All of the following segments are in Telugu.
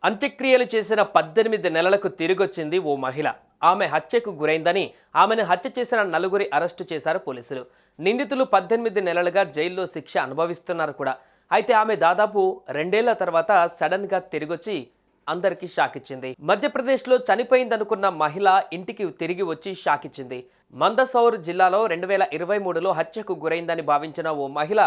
అంత్యక్రియలు చేసిన 18 నెలలకు తిరిగొచ్చింది ఓ మహిళ. ఆమె హత్యకు గురైందని, ఆమెను హత్య చేసిన నలుగురి అరెస్టు చేశారు పోలీసులు. నిందితులు 18 నెలలుగా జైల్లో శిక్ష అనుభవిస్తున్నారు కూడా. అయితే ఆమె దాదాపు 2 ఏళ్ల తర్వాత సడన్గా తిరిగొచ్చి అందరికీ షాక్ ఇచ్చింది. మధ్యప్రదేశ్లో చనిపోయిందనుకున్న మహిళ ఇంటికి తిరిగి వచ్చి షాక్ ఇచ్చింది. మందసౌర్ జిల్లాలో 2023లో హత్యకు గురైందని భావించిన ఓ మహిళ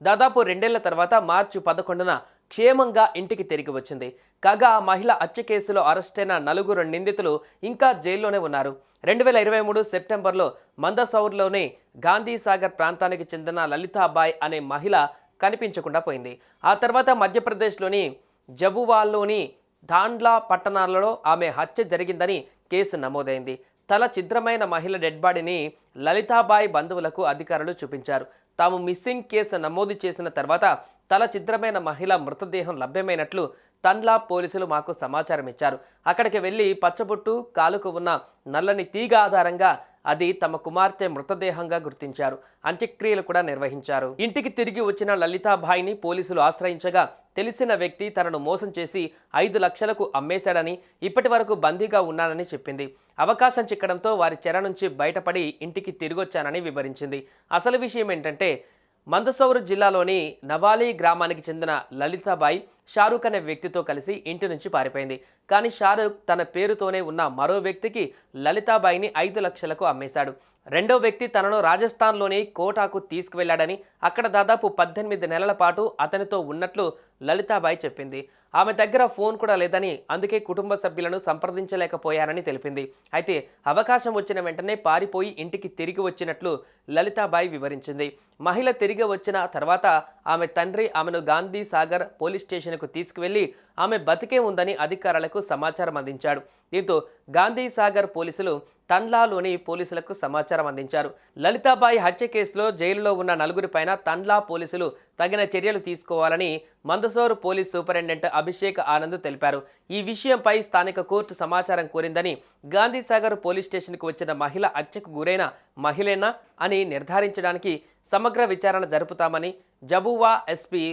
దాదాపు 2 ఏళ్ల తర్వాత మార్చి 11న క్షేమంగా ఇంటికి తిరిగి వచ్చింది. కాగా ఆ మహిళ హత్య కేసులో అరెస్టైన నలుగురు నిందితులు ఇంకా జైల్లోనే ఉన్నారు. 2023 సెప్టెంబర్లో మందసౌర్లోని గాంధీ సాగర్ ప్రాంతానికి చెందిన లలితాబాయ్ అనే మహిళ కనిపించకుండా పోయింది. ఆ తర్వాత మధ్యప్రదేశ్లోని జబువాల్లోని ధాండ్లా పట్టణాలలో ఆమె హత్య జరిగిందని కేసు నమోదైంది. తల ఛిద్రమైన మహిళ డెడ్ బాడీని లలితాబాయ్ బంధువులకు అధికారులు చూపించారు. తాము మిస్సింగ్ కేసు నమోదు చేసిన తర్వాత తల ఛిద్రమైన మహిళ మృతదేహం లభ్యమైనట్లు తండ్లా పోలీసులు మాకు సమాచారం ఇచ్చారు. అక్కడికి వెళ్లి పచ్చబొట్టు, కాలుకు ఉన్న నల్లని తీగ ఆధారంగా అది తమ కుమార్తె మృతదేహంగా గుర్తించారు. అంత్యక్రియలు కూడా నిర్వహించారు. ఇంటికి తిరిగి వచ్చిన లలితాబాయిని పోలీసులు ఆశ్రయించగా తెలిసిన వ్యక్తి తనను మోసం చేసి 5 లక్షలకు అమ్మేశాడని, ఇప్పటి వరకు బందీగా ఉన్నానని చెప్పింది. అవకాశం చిక్కడంతో వారి చెర నుంచి బయటపడి ఇంటికి తిరిగొచ్చానని వివరించింది. అసలు విషయం ఏంటంటే, మందసౌర్ జిల్లాలోని నవాలి గ్రామానికి చెందిన లలితాబాయి షారూక్ అనే వ్యక్తితో కలిసి ఇంటి నుంచి పారిపోయింది. కానీ షారూక్ తన పేరుతోనే ఉన్న మరో వ్యక్తికి లలితాబాయిని 5 లక్షలకు అమ్మేశాడు. రెండో వ్యక్తి తనను రాజస్థాన్లోని కోటాకు తీసుకువెళ్లాడని, అక్కడ దాదాపు 18 నెలల పాటు అతనితో ఉన్నట్లు లలితాబాయి చెప్పింది. ఆమె దగ్గర ఫోన్ కూడా లేదని, అందుకే కుటుంబ సభ్యులను సంప్రదించలేకపోయానని తెలిపింది. అయితే అవకాశం వచ్చిన వెంటనే పారిపోయి ఇంటికి తిరిగి వచ్చినట్లు లలితాబాయి వివరించింది. మహిళ తిరిగి వచ్చిన తర్వాత ఆమె తండ్రి ఆమెను గాంధీ సాగర్ పోలీస్ స్టేషన్కు తీసుకువెళ్లి ఆమె బతికే ఉందని అధికారులకు సమాచారం అందించాడు. దీంతో గాంధీ సాగర్ పోలీసులు తండ్లాలోని పోలీసులకు సమాచారం అందించారు. లలితాబాయి హత్య కేసులో జైలులో ఉన్న నలుగురిపైన తండ్లా పోలీసులు తగిన చర్యలు తీసుకోవాలని మందసౌర్ పోలీస్ సూపరింటెండెంట్ అభిషేక్ ఆనంద్ తెలిపారు. ఈ విషయంపై స్థానిక కోర్టు సమాచారం కోరిందని, గాంధీ సాగర్ పోలీస్ స్టేషన్కు వచ్చిన మహిళ హత్యకు గురైన మహిళేనా అని నిర్ధారించడానికి సమగ్ర విచారణ జరుపుతామని జబువా ఎస్పీ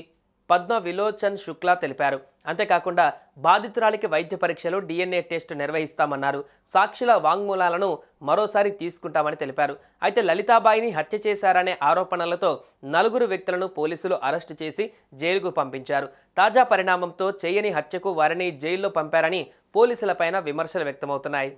పద్మ విలోచన్ శుక్లా తెలిపారు. అంతేకాకుండా బాధితురాలికి వైద్య పరీక్షలు, DNA టెస్టు నిర్వహిస్తామన్నారు. సాక్షుల వాంగ్మూలాలను మరోసారి తీసుకుంటామని తెలిపారు. అయితే లలితాబాయిని హత్య చేశారనే ఆరోపణలతో నలుగురు వ్యక్తులను పోలీసులు అరెస్టు చేసి జైలుకు పంపించారు. తాజా పరిణామంతో చేయని హత్యకు వారిని జైల్లో పంపారని పోలీసులపైన విమర్శలు వ్యక్తమవుతున్నాయి.